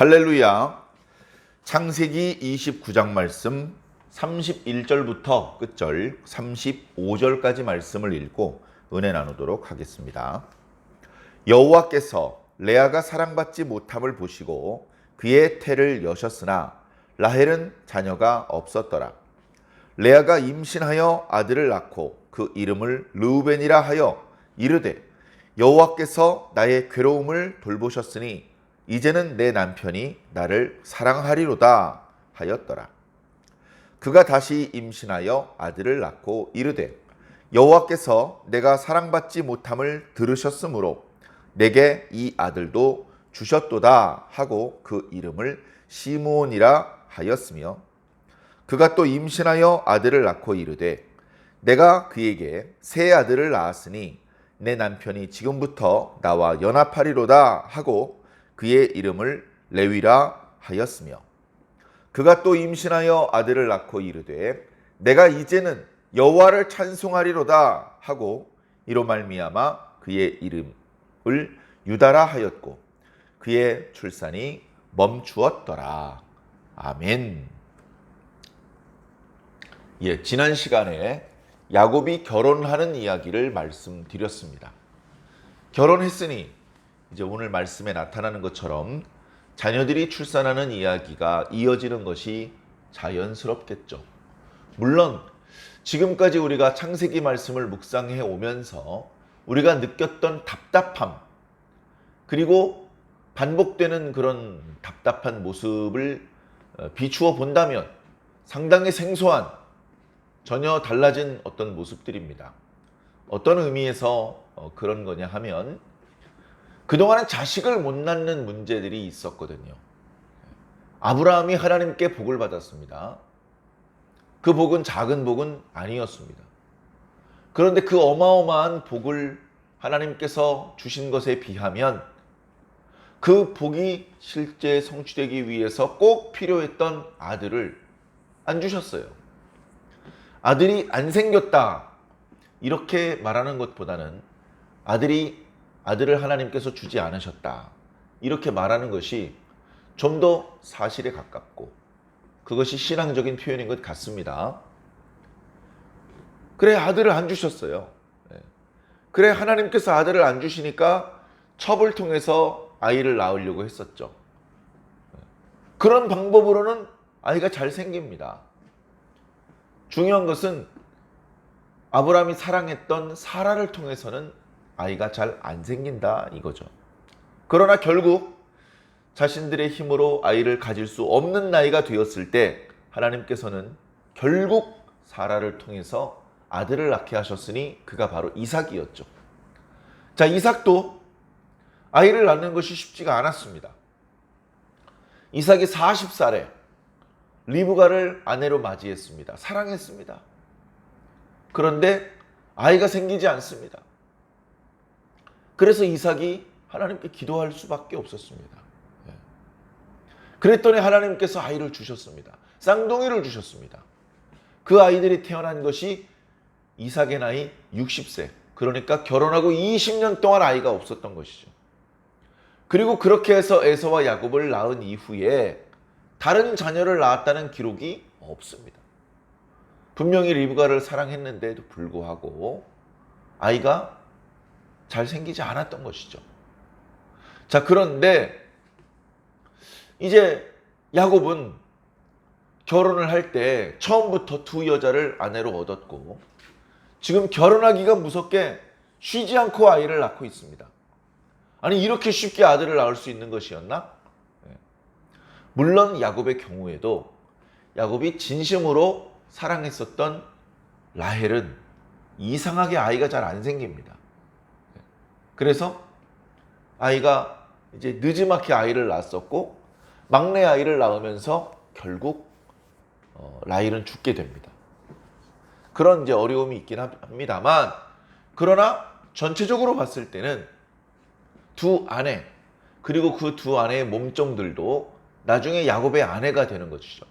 할렐루야. 창세기 29장 말씀 31절부터 끝절 35절까지 말씀을 읽고 은혜 나누도록 하겠습니다. 여호와께서 레아가 사랑받지 못함을 보시고 그의 태를 여셨으나 라헬은 자녀가 없었더라. 레아가 임신하여 아들을 낳고 그 이름을 르우벤이라 하여 이르되 여호와께서 나의 괴로움을 돌보셨으니 이제는 내 남편이 나를 사랑하리로다 하였더라. 그가 다시 임신하여 아들을 낳고 이르되 여호와께서 내가 사랑받지 못함을 들으셨으므로 내게 이 아들도 주셨도다 하고 그 이름을 시므온이라 하였으며, 그가 또 임신하여 아들을 낳고 이르되 내가 그에게 새 아들을 낳았으니 내 남편이 지금부터 나와 연합하리로다 하고 그의 이름을 레위라 하였으며, 그가 또 임신하여 아들을 낳고 이르되 내가 이제는 여호와를 찬송하리로다 하고 이로 말미암아 그의 이름을 유다라 하였고 그의 출산이 멈추었더라. 아멘. 지난 시간에 야곱이 결혼하는 이야기를 말씀드렸습니다. 결혼했으니 이제 오늘 말씀에 나타나는 것처럼 자녀들이 출산하는 이야기가 이어지는 것이 자연스럽겠죠. 물론 지금까지 우리가 창세기 말씀을 묵상해 오면서 우리가 느꼈던 답답함, 그리고 반복되는 그런 답답한 모습을 비추어 본다면 상당히 생소한, 전혀 달라진 어떤 모습들입니다. 어떤 의미에서 그런 거냐 하면 그동안은 자식을 못 낳는 문제들이 있었거든요. 아브라함이 하나님께 복을 받았습니다. 그 복은 작은 복은 아니었습니다. 그런데 그 어마어마한 복을 하나님께서 주신 것에 비하면 그 복이 실제 성취되기 위해서 꼭 필요했던 아들을 안 주셨어요. 아들이 안 생겼다 이렇게 말하는 것보다는 아들을 하나님께서 주지 않으셨다 이렇게 말하는 것이 좀 더 사실에 가깝고 그것이 신앙적인 표현인 것 같습니다. 그래, 아들을 안 주셨어요. 그래, 하나님께서 아들을 안 주시니까 첩을 통해서 아이를 낳으려고 했었죠. 그런 방법으로는 아이가 잘 생깁니다. 중요한 것은 아브라함이 사랑했던 사라를 통해서는 아이가 잘 안 생긴다 이거죠. 그러나 결국 자신들의 힘으로 아이를 가질 수 없는 나이가 되었을 때 하나님께서는 결국 사라를 통해서 아들을 낳게 하셨으니 그가 바로 이삭이었죠. 자, 이삭도 아이를 낳는 것이 쉽지가 않았습니다. 이삭이 40살에 리브가를 아내로 맞이했습니다. 사랑했습니다. 그런데 아이가 생기지 않습니다. 그래서 이삭이 하나님께 기도할 수밖에 없었습니다. 그랬더니 하나님께서 아이를 주셨습니다. 쌍둥이를 주셨습니다. 그 아이들이 태어난 것이 이삭의 나이 60세, 그러니까 결혼하고 20년 동안 아이가 없었던 것이죠. 그리고 그렇게 해서 에서와 야곱을 낳은 이후에 다른 자녀를 낳았다는 기록이 없습니다. 분명히 리브가를 사랑했는데도 불구하고 아이가 잘 생기지 않았던 것이죠. 자, 그런데 이제 야곱은 결혼을 할 때 처음부터 두 여자를 아내로 얻었고 지금 결혼하기가 무섭게 쉬지 않고 아이를 낳고 있습니다. 아니, 이렇게 쉽게 아들을 낳을 수 있는 것이었나? 물론 야곱의 경우에도 야곱이 진심으로 사랑했었던 라헬은 이상하게 아이가 잘 안 생깁니다. 그래서 아이가 이제 늦지막히 아이를 낳았었고 막내 아이를 낳으면서 결국 라헬은 죽게 됩니다. 그런 이제 어려움이 있긴 합니다만, 그러나 전체적으로 봤을 때는 두 아내, 그리고 그 두 아내의 몸종들도 나중에 야곱의 아내가 되는 것이죠.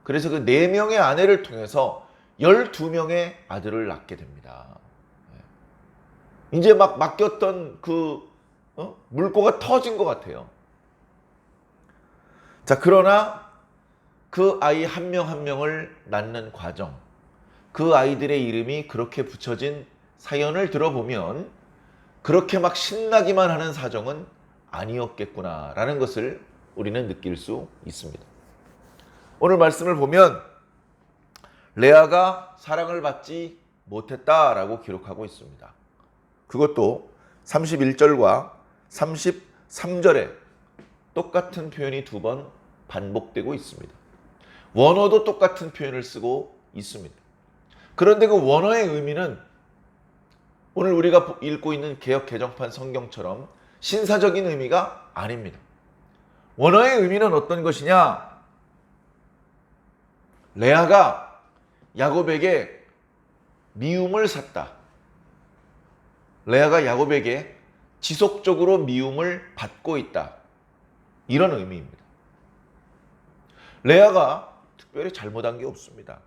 그래서 그 4명의 아내를 통해서 12명의 아들을 낳게 됩니다. 이제 막 맡겼던 그 물꼬가 터진 것 같아요. 자, 그러나 그 아이 한 명 한 명을 낳는 과정, 그 아이들의 이름이 그렇게 붙여진 사연을 들어보면 그렇게 막 신나기만 하는 사정은 아니었겠구나라는 것을 우리는 느낄 수 있습니다. 오늘 말씀을 보면 레아가 사랑을 받지 못했다라고 기록하고 있습니다. 그것도 31절과 33절에 똑같은 표현이 두 번 반복되고 있습니다. 원어도 똑같은 표현을 쓰고 있습니다. 그런데 그 원어의 의미는 오늘 우리가 읽고 있는 개역 개정판 성경처럼 신사적인 의미가 아닙니다. 원어의 의미는 어떤 것이냐? 레아가 야곱에게 미움을 샀다. 레아가 야곱에게 지속적으로 미움을 받고 있다. 이런 의미입니다. 레아가 특별히 잘못한 게 없습니다.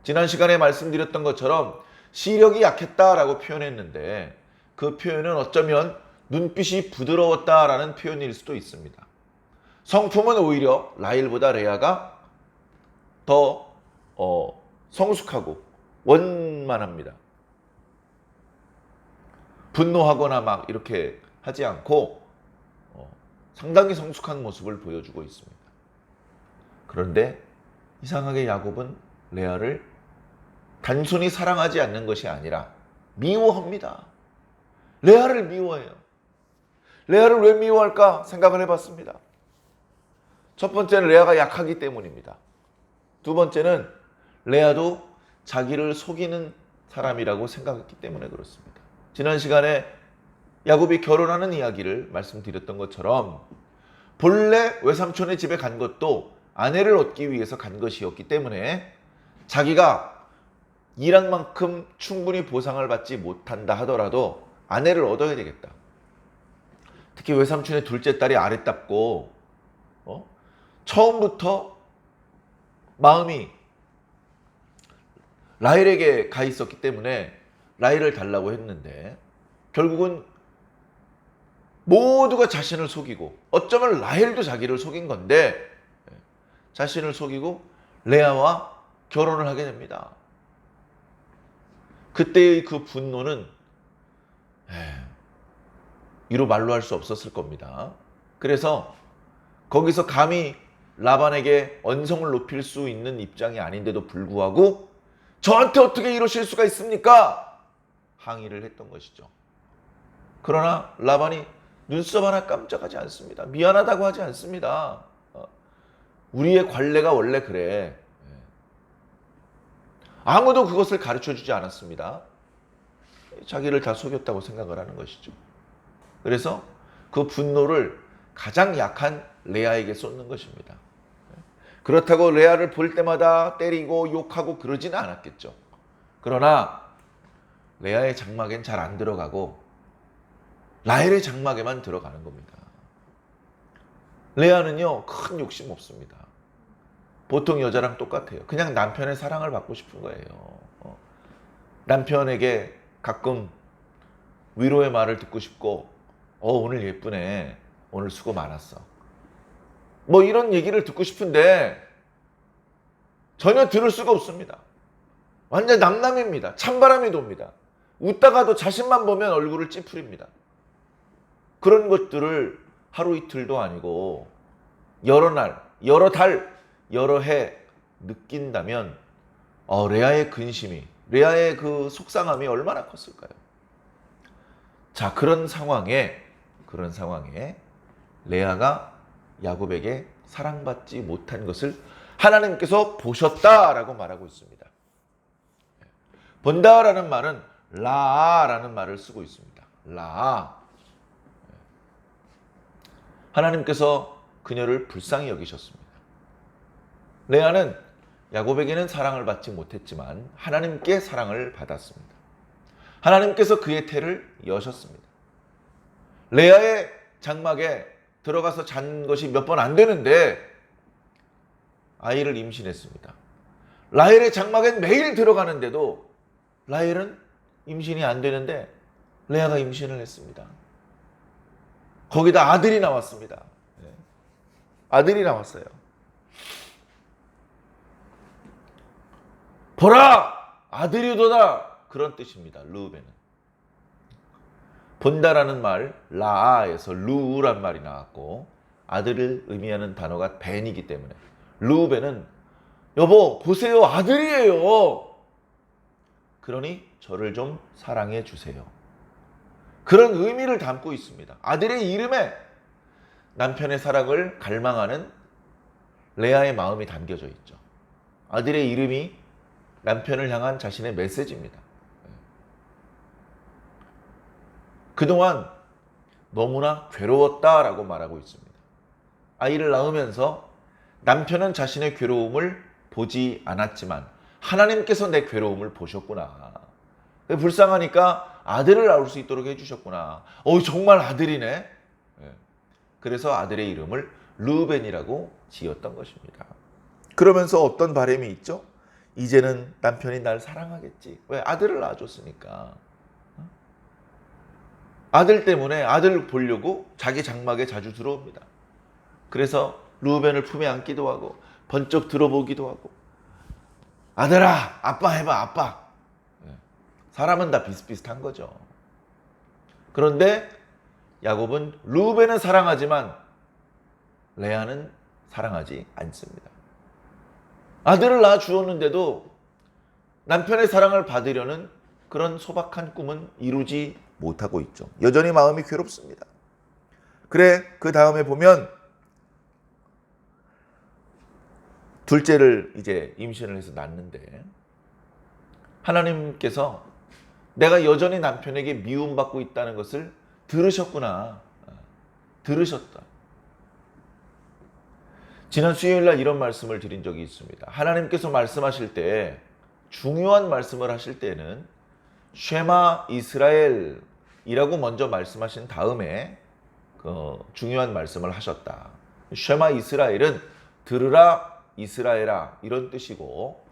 지난 시간에 말씀드렸던 것처럼 시력이 약했다라고 표현했는데 그 표현은 어쩌면 눈빛이 부드러웠다라는 표현일 수도 있습니다. 성품은 오히려 라헬보다 레아가 더 성숙하고 원만합니다. 분노하거나 막 이렇게 하지 않고 상당히 성숙한 모습을 보여주고 있습니다. 그런데 이상하게 야곱은 레아를 단순히 사랑하지 않는 것이 아니라 미워합니다. 레아를 미워해요. 레아를 왜 미워할까 생각을 해봤습니다. 첫 번째는 레아가 약하기 때문입니다. 두 번째는 레아도 자기를 속이는 사람이라고 생각했기 때문에 그렇습니다. 지난 시간에 야곱이 결혼하는 이야기를 말씀드렸던 것처럼 본래 외삼촌의 집에 간 것도 아내를 얻기 위해서 간 것이었기 때문에 자기가 일한 만큼 충분히 보상을 받지 못한다 하더라도 아내를 얻어야 되겠다. 특히 외삼촌의 둘째 딸이 아랫답고 처음부터 마음이 라헬에게 가 있었기 때문에 라헬을 달라고 했는데 결국은 모두가 자신을 속이고 어쩌면 라헬도 자기를 속인 건데 자신을 속이고 레아와 결혼을 하게 됩니다. 그때의 그 분노는 이루 말로 할 수 없었을 겁니다. 그래서 거기서 감히 라반에게 언성을 높일 수 있는 입장이 아닌데도 불구하고 저한테 어떻게 이러실 수가 있습니까? 항의를 했던 것이죠. 그러나 라반이 눈썹 하나 깜짝하지 않습니다. 미안하다고 하지 않습니다. 우리의 관례가 원래 그래. 아무도 그것을 가르쳐주지 않았습니다. 자기를 다 속였다고 생각을 하는 것이죠. 그래서 그 분노를 가장 약한 레아에게 쏟는 것입니다. 그렇다고 레아를 볼 때마다 때리고 욕하고 그러지는 않았겠죠. 그러나 레아의 장막엔 잘 안 들어가고 라헬의 장막에만 들어가는 겁니다. 레아는요, 큰 욕심 없습니다. 보통 여자랑 똑같아요. 그냥 남편의 사랑을 받고 싶은 거예요. 남편에게 가끔 위로의 말을 듣고 싶고 오늘 예쁘네. 오늘 수고 많았어. 뭐 이런 얘기를 듣고 싶은데 전혀 들을 수가 없습니다. 완전 남남입니다. 찬바람이 돕니다. 웃다가도 자신만 보면 얼굴을 찌푸립니다. 그런 것들을 하루 이틀도 아니고 여러 날, 여러 달, 여러 해 느낀다면 레아의 근심이, 레아의 그 속상함이 얼마나 컸을까요? 자, 그런 상황에 레아가 야곱에게 사랑받지 못한 것을 하나님께서 보셨다라고 말하고 있습니다. 본다라는 말은 라라는 말을 쓰고 있습니다. 라. 하나님께서 그녀를 불쌍히 여기셨습니다. 레아는 야곱에게는 사랑을 받지 못했지만 하나님께 사랑을 받았습니다. 하나님께서 그의 태를 여셨습니다. 레아의 장막에 들어가서 잔 것이 몇 번 안 되는데 아이를 임신했습니다. 라헬의 장막엔 매일 들어가는데도 라헬은 임신이 안 되는데 레아가 임신을 했습니다. 거기다 아들이 나왔습니다. 아들이 나왔어요. 보라! 아들이도다! 그런 뜻입니다. 르우벤은. 본다라는 말, 라아에서 루란 말이 나왔고 아들을 의미하는 단어가 벤이기 때문에 르우벤은 여보 보세요 아들이에요. 그러니 저를 좀 사랑해 주세요. 그런 의미를 담고 있습니다. 아들의 이름에 남편의 사랑을 갈망하는 레아의 마음이 담겨져 있죠. 아들의 이름이 남편을 향한 자신의 메시지입니다. 그동안 너무나 괴로웠다라고 말하고 있습니다. 아이를 낳으면서 남편은 자신의 괴로움을 보지 않았지만 하나님께서 내 괴로움을 보셨구나. 불쌍하니까 아들을 낳을 수 있도록 해주셨구나. 정말 아들이네. 그래서 아들의 이름을 르우벤이라고 지었던 것입니다. 그러면서 어떤 바람이 있죠? 이제는 남편이 날 사랑하겠지. 왜? 아들을 낳아줬으니까. 아들 때문에 아들 보려고 자기 장막에 자주 들어옵니다. 그래서 르우벤을 품에 안기도 하고 번쩍 들어보기도 하고 아들아 아빠 해봐 아빠. 사람은 다 비슷비슷한 거죠. 그런데 야곱은 르우벤은 사랑하지만 레아는 사랑하지 않습니다. 아들을 낳아 주었는데도 남편의 사랑을 받으려는 그런 소박한 꿈은 이루지 못하고 있죠. 여전히 마음이 괴롭습니다. 그래, 그 다음에 보면 둘째를 이제 임신을 해서 낳는데 하나님께서 내가 여전히 남편에게 미움받고 있다는 것을 들으셨구나. 들으셨다. 지난 수요일날 이런 말씀을 드린 적이 있습니다. 하나님께서 말씀하실 때 중요한 말씀을 하실 때는 쉐마 이스라엘이라고 먼저 말씀하신 다음에 그 중요한 말씀을 하셨다. 쉐마 이스라엘은 들으라 이스라엘아 이런 뜻이고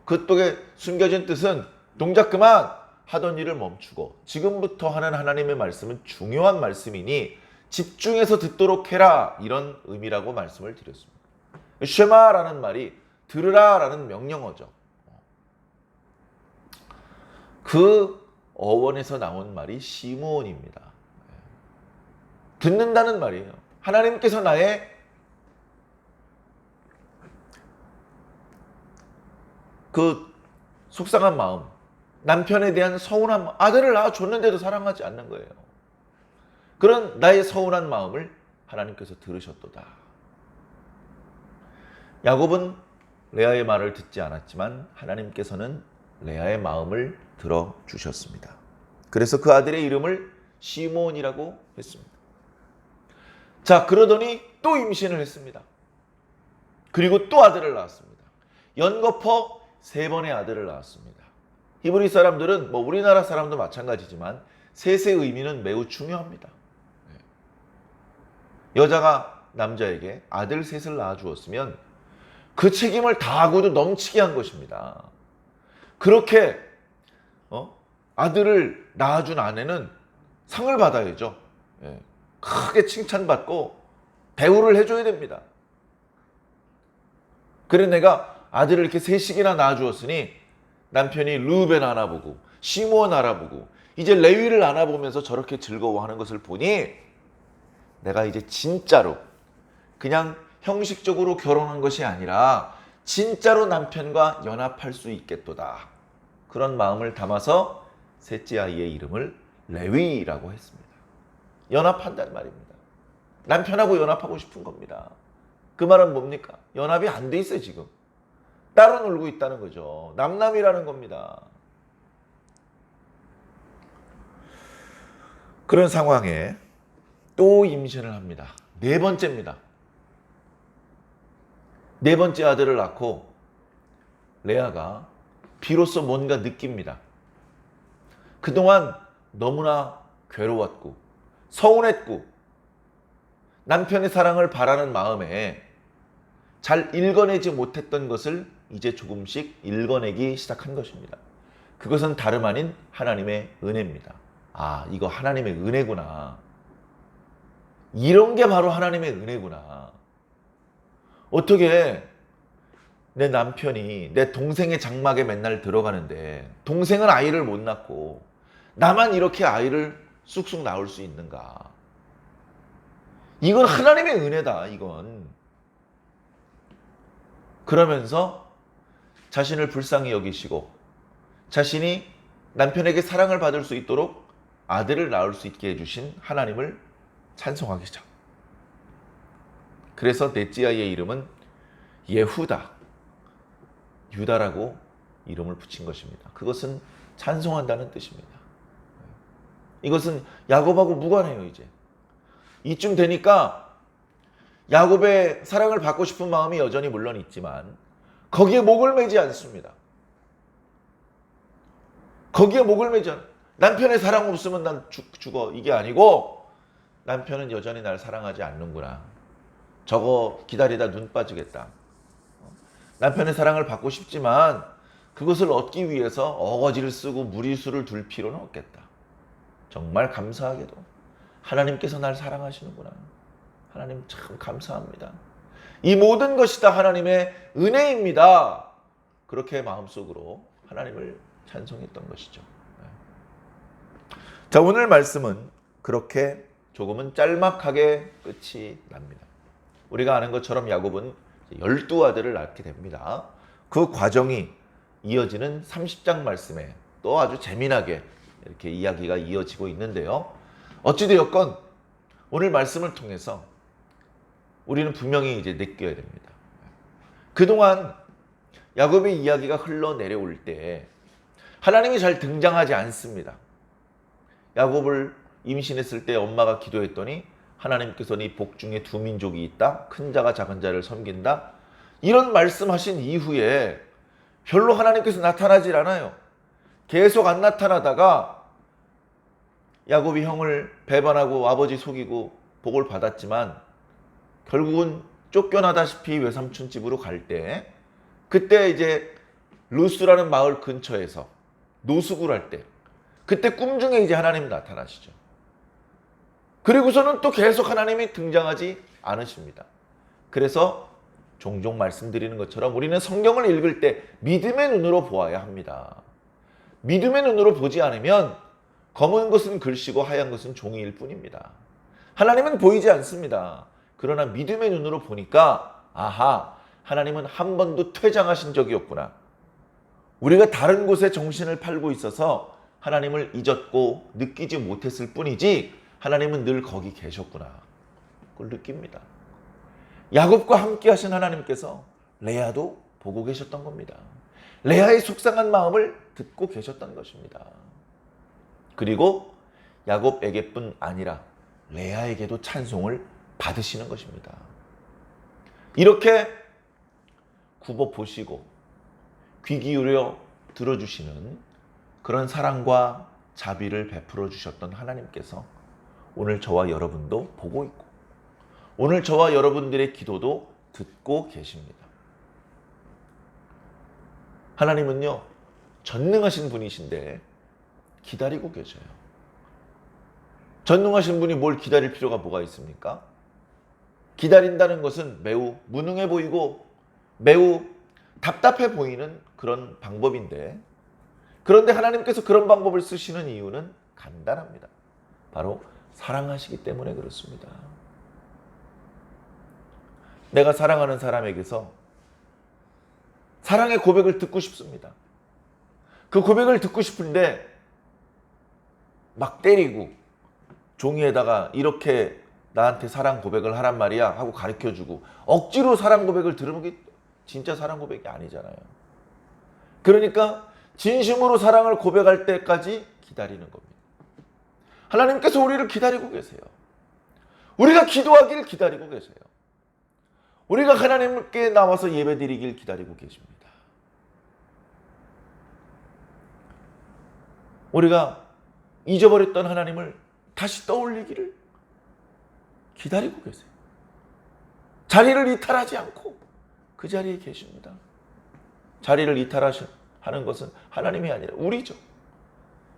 그쪽에 숨겨진 뜻은 동작 그만 하던 일을 멈추고 지금부터 하는 하나님의 말씀은 중요한 말씀이니 집중해서 듣도록 해라 이런 의미라고 말씀을 드렸습니다. 쉐마라는 말이 들으라라는 명령어죠. 그 어원에서 나온 말이 시므온입니다. 듣는다는 말이에요. 하나님께서 나의 그 속상한 마음, 남편에 대한 서운한 마음, 아들을 낳아줬는데도 사랑하지 않는 거예요. 그런 나의 서운한 마음을 하나님께서 들으셨도다. 야곱은 레아의 말을 듣지 않았지만 하나님께서는 레아의 마음을 들어주셨습니다. 그래서 그 아들의 이름을 시므온이라고 했습니다. 자, 그러더니 또 임신을 했습니다. 그리고 또 아들을 낳았습니다. 연거푸 3번의 아들을 낳았습니다. 히브리 사람들은 우리나라 사람도 마찬가지지만 셋의 의미는 매우 중요합니다. 여자가 남자에게 아들 셋을 낳아주었으면 그 책임을 다하고도 넘치게 한 것입니다. 그렇게 아들을 낳아준 아내는 상을 받아야죠. 크게 칭찬받고 대우를 해줘야 됩니다. 그래 내가 아들을 이렇게 셋씩이나 낳아주었으니 남편이 르우벤 알아보고 시므온 알아보고 이제 레위를 알아보면서 저렇게 즐거워하는 것을 보니 내가 이제 진짜로 그냥 형식적으로 결혼한 것이 아니라 진짜로 남편과 연합할 수 있겠도다. 그런 마음을 담아서 셋째 아이의 이름을 레위라고 했습니다. 연합한다는 말입니다. 남편하고 연합하고 싶은 겁니다. 그 말은 뭡니까? 연합이 안 돼 있어요 지금. 따로 놀고 있다는 거죠. 남남이라는 겁니다. 그런 상황에 또 임신을 합니다. 4번째입니다. 4번째 아들을 낳고 레아가 비로소 뭔가 느낍니다. 그동안 너무나 괴로웠고 서운했고 남편의 사랑을 바라는 마음에 잘 읽어내지 못했던 것을 이제 조금씩 읽어내기 시작한 것입니다. 그것은 다름 아닌 하나님의 은혜입니다. 아, 이거 하나님의 은혜구나. 이런 게 바로 하나님의 은혜구나. 어떻게 내 남편이 내 동생의 장막에 맨날 들어가는데 동생은 아이를 못 낳고 나만 이렇게 아이를 쑥쑥 낳을 수 있는가? 이건 하나님의 은혜다, 이건. 그러면서 자신을 불쌍히 여기시고 자신이 남편에게 사랑을 받을 수 있도록 아들을 낳을 수 있게 해주신 하나님을 찬송하기죠. 그래서 넷째 아이의 이름은 예후다, 유다라고 이름을 붙인 것입니다. 그것은 찬송한다는 뜻입니다. 이것은 야곱하고 무관해요. 이제 이쯤 되니까 야곱의 사랑을 받고 싶은 마음이 여전히 물론 있지만 거기에 목을 매지 않습니다. 거기에 목을 매지 않. 남편의 사랑 없으면 난 죽어, 이게 아니고 남편은 여전히 날 사랑하지 않는구나. 저거 기다리다 눈 빠지겠다. 남편의 사랑을 받고 싶지만 그것을 얻기 위해서 어거지를 쓰고 무리수를 둘 필요는 없겠다. 정말 감사하게도 하나님께서 날 사랑하시는구나. 하나님 참 감사합니다. 이 모든 것이 다 하나님의 은혜입니다. 그렇게 마음속으로 하나님을 찬송했던 것이죠. 자, 오늘 말씀은 그렇게 조금은 짤막하게 끝이 납니다. 우리가 아는 것처럼 야곱은 12아들을 낳게 됩니다. 그 과정이 이어지는 30장 말씀에 또 아주 재미나게 이렇게 이야기가 이어지고 있는데요. 어찌되었건 오늘 말씀을 통해서 우리는 분명히 이제 느껴야 됩니다. 그동안 야곱의 이야기가 흘러내려올 때 하나님이 잘 등장하지 않습니다. 야곱을 임신했을 때 엄마가 기도했더니 하나님께서는 이 복 중에 두 민족이 있다. 큰 자가 작은 자를 섬긴다. 이런 말씀하신 이후에 별로 하나님께서 나타나질 않아요. 계속 안 나타나다가 야곱이 형을 배반하고 아버지 속이고 복을 받았지만 결국은 쫓겨나다시피 외삼촌 집으로 갈 때 그때 이제 루스라는 마을 근처에서 노숙을 할 때 그때 꿈 중에 이제 하나님 나타나시죠. 그리고서는 또 계속 하나님이 등장하지 않으십니다. 그래서 종종 말씀드리는 것처럼 우리는 성경을 읽을 때 믿음의 눈으로 보아야 합니다. 믿음의 눈으로 보지 않으면 검은 것은 글씨고 하얀 것은 종이일 뿐입니다. 하나님은 보이지 않습니다. 그러나 믿음의 눈으로 보니까 아하, 하나님은 한 번도 퇴장하신 적이 없구나. 우리가 다른 곳에 정신을 팔고 있어서 하나님을 잊었고 느끼지 못했을 뿐이지 하나님은 늘 거기 계셨구나. 그걸 느낍니다. 야곱과 함께 하신 하나님께서 레아도 보고 계셨던 겁니다. 레아의 속상한 마음을 듣고 계셨던 것입니다. 그리고 야곱에게뿐 아니라 레아에게도 찬송을 받으시는 것입니다. 이렇게 굽어 보시고 귀 기울여 들어주시는 그런 사랑과 자비를 베풀어 주셨던 하나님께서 오늘 저와 여러분도 보고 있고 오늘 저와 여러분들의 기도도 듣고 계십니다. 하나님은요, 전능하신 분이신데 기다리고 계셔요. 전능하신 분이 뭘 기다릴 필요가 뭐가 있습니까? 기다린다는 것은 매우 무능해 보이고 매우 답답해 보이는 그런 방법인데, 그런데 하나님께서 그런 방법을 쓰시는 이유는 간단합니다. 바로 사랑하시기 때문에 그렇습니다. 내가 사랑하는 사람에게서 사랑의 고백을 듣고 싶습니다. 그 고백을 듣고 싶은데 막 때리고 종이에다가 이렇게 나한테 사랑 고백을 하란 말이야 하고 가르쳐주고 억지로 사랑 고백을 들으면 그게 진짜 사랑 고백이 아니잖아요. 그러니까 진심으로 사랑을 고백할 때까지 기다리는 겁니다. 하나님께서 우리를 기다리고 계세요. 우리가 기도하기를 기다리고 계세요. 우리가 하나님께 나와서 예배드리길 기다리고 계십니다. 우리가 잊어버렸던 하나님을 다시 떠올리기를 기다리고 계세요. 자리를 이탈하지 않고 그 자리에 계십니다. 자리를 이탈하는 것은 하나님이 아니라 우리죠.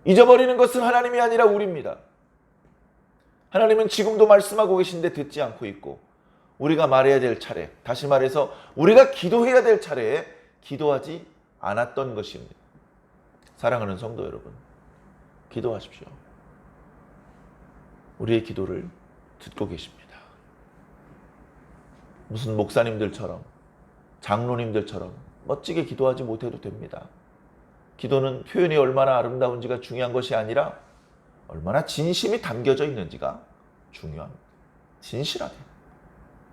잊어버리는 것은 하나님이 아니라 우리입니다. 하나님은 지금도 말씀하고 계신데 듣지 않고 있고 우리가 말해야 될 차례, 다시 말해서 우리가 기도해야 될 차례에 기도하지 않았던 것입니다. 사랑하는 성도 여러분, 기도하십시오. 우리의 기도를 듣고 계십니다. 무슨 목사님들처럼, 장로님들처럼 멋지게 기도하지 못해도 됩니다. 기도는 표현이 얼마나 아름다운지가 중요한 것이 아니라 얼마나 진심이 담겨져 있는지가 중요합니다. 진실하게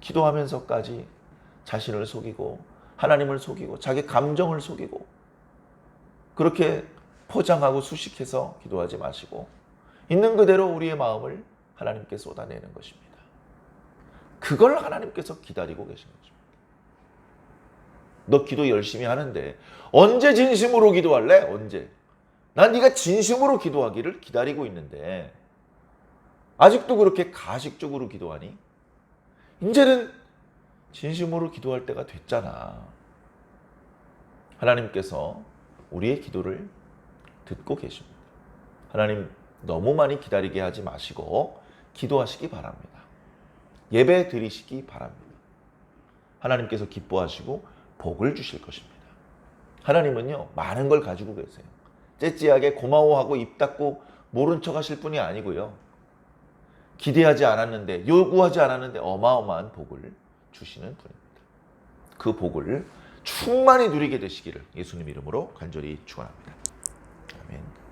기도하면서까지 자신을 속이고 하나님을 속이고 자기 감정을 속이고 그렇게 포장하고 수식해서 기도하지 마시고 있는 그대로 우리의 마음을 하나님께 쏟아내는 것입니다. 그걸 하나님께서 기다리고 계신 것입니다. 너 기도 열심히 하는데 언제 진심으로 기도할래? 언제? 난 네가 진심으로 기도하기를 기다리고 있는데 아직도 그렇게 가식적으로 기도하니? 이제는 진심으로 기도할 때가 됐잖아. 하나님께서 우리의 기도를 듣고 계십니다. 하나님 너무 많이 기다리게 하지 마시고 기도하시기 바랍니다. 예배 드리시기 바랍니다. 하나님께서 기뻐하시고 복을 주실 것입니다. 하나님은요, 많은 걸 가지고 계세요. 째째하게 고마워하고 입 닫고 모른 척 하실 분이 아니고요. 기대하지 않았는데, 요구하지 않았는데 어마어마한 복을 주시는 분입니다. 그 복을 충만히 누리게 되시기를 예수님 이름으로 간절히 축원합니다. 아멘.